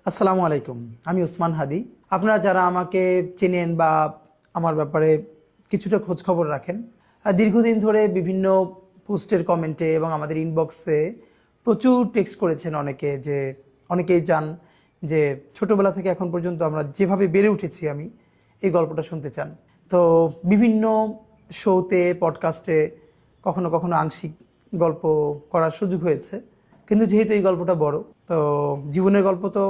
আসসালামু আলাইকুম। আমি ওসমান হাদি। আপনারা যারা আমাকে চেনেন বা আমার ব্যাপারে কিছুটা খোঁজ খবর রাখেন, দীর্ঘদিন ধরে বিভিন্ন পোস্টের কমেন্টে এবং আমাদের ইনবক্সে প্রচুর টেক্সট করেছেন অনেকে, যে অনেকেই চান যে ছোটবেলা থেকে এখন পর্যন্ত আমরা যেভাবে বেড়ে উঠেছি আমি এই গল্পটা শুনতে চান। তো বিভিন্ন শোতে, পডকাস্টে কখনো কখনো আংশিক গল্প করার সুযোগ হয়েছে, কিন্তু যেহেতু এই গল্পটা বড়, তো জীবনের গল্প তো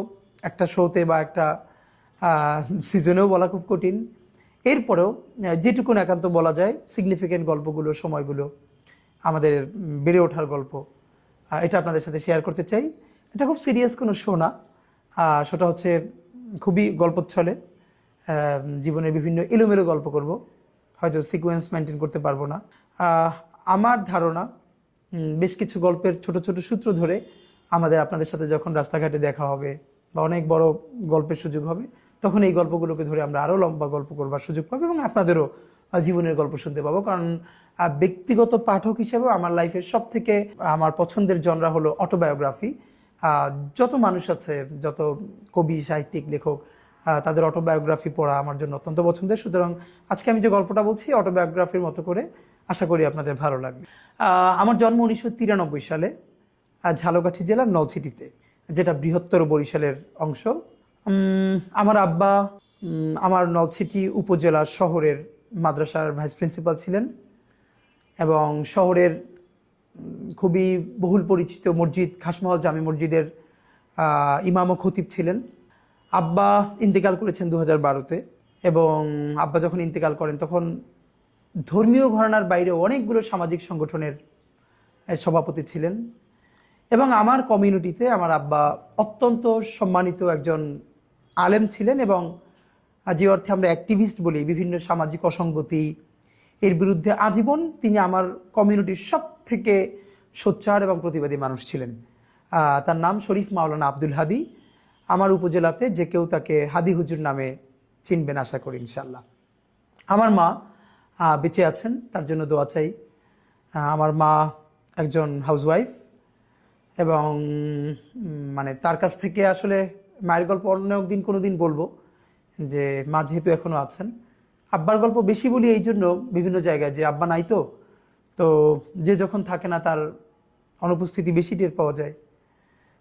একটা শোতে বা একটা সিজনেও বলা খুব কঠিন। এরপরেও যেটুকুন একান্ত বলা যায়, সিগনিফিকেন্ট গল্পগুলো, সময়গুলো, আমাদের বেড়ে ওঠার গল্প, এটা আপনাদের সাথে শেয়ার করতে চাই। এটা খুব সিরিয়াস কোনো শো না। শোটা হচ্ছে খুবই গল্পচ্ছলে, জীবনের বিভিন্ন এলোমেলো গল্প করব, হয়তো সিকোয়েন্স মেনটেন করতে পারবো না। আমার ধারণা বেশ কিছু গল্পের ছোট ছোট সূত্র ধরে আপনাদের সাথে যখন রাস্তাঘাটে দেখা হবে বা অনেক বড় গল্পের সুযোগ হবে, তখন এই গল্পগুলোকে ধরে আমরা আরও লম্বা গল্প করবার সুযোগ পাবো এবং আপনাদেরও জীবনের গল্প শুনতে পাবো। কারণ ব্যক্তিগত পাঠক হিসেবেও আমার লাইফের সব থেকে আমার পছন্দের জনরা হলো অটোবায়োগ্রাফি। যত মানুষ আছে, যত কবি, সাহিত্যিক, লেখক, তাদের অটোবায়োগ্রাফি পড়া আমার জন্য অত্যন্ত পছন্দের। সুতরাং আজকে আমি যে গল্পটা বলছি অটোবায়োগ্রাফির মতো করে, আশা করি আপনাদের ভালো লাগবে। আমার জন্ম 1993 সালে ঝালকাঠি জেলার নলছিটিতে, যেটা বৃহত্তর বরিশালের অংশ। আমার আব্বা আমার নলছিটি উপজেলা শহরের মাদ্রাসার ভাইস প্রিন্সিপাল ছিলেন এবং শহরের খুবই বহুল পরিচিত মসজিদ খাসমহল জামি মসজিদের ইমাম ও খতিব ছিলেন। আব্বা ইন্তেকাল করেছেন 2012-তে, এবং আব্বা যখন ইন্তেকাল করেন তখন ধর্মীয় ঘরানার বাইরে অনেকগুলো সামাজিক সংগঠনের সভাপতি ছিলেন। এবং আমার কমিউনিটিতে আমার আব্বা অত্যন্ত সম্মানিত একজন আলেম ছিলেন, এবং যে অর্থে আমরা অ্যাক্টিভিস্ট বলি, বিভিন্ন সামাজিক অসঙ্গতি এর বিরুদ্ধে আজীবন তিনি আমার কমিউনিটির সব থেকে সোচ্চার এবং প্রতিবাদী মানুষ ছিলেন। তার নাম শরীফ মাওলানা আব্দুল হাদি। আমার উপজেলাতে যে কেউ তাকে হাদি হুজুর নামে চিনবেন আশা করি ইনশাল্লাহ। আমার মা বেঁচে আছেন, তার জন্য দোয়া চাই। আমার মা একজন হাউসওয়াইফ, এবং মানে তার কাছ থেকে আসলে মায়ের গল্প অন্য একদিন কোনো দিন বলবো, যে মা যেহেতু এখনও আছেন। আব্বার গল্প বেশি বলি এই জন্য, বিভিন্ন জায়গায় যে আব্বা নাই, তো যে যখন থাকে না তার অনুপস্থিতি বেশি টের পাওয়া যায়।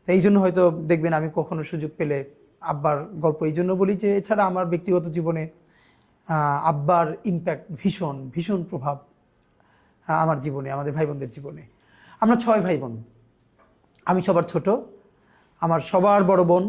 তো এই জন্য হয়তো দেখবেন আমি কখনো সুযোগ পেলে আব্বার গল্প এই জন্য বলি, যে এছাড়া আমার ব্যক্তিগত জীবনে আব্বার ইম্প্যাক্ট ভীষণ ভীষণ প্রভাব আমার জীবনে, আমাদের ভাই বোনদের জীবনে। আমরা 6 ভাই বোন, আমি সবার ছোট। আমার সবার বড় বোন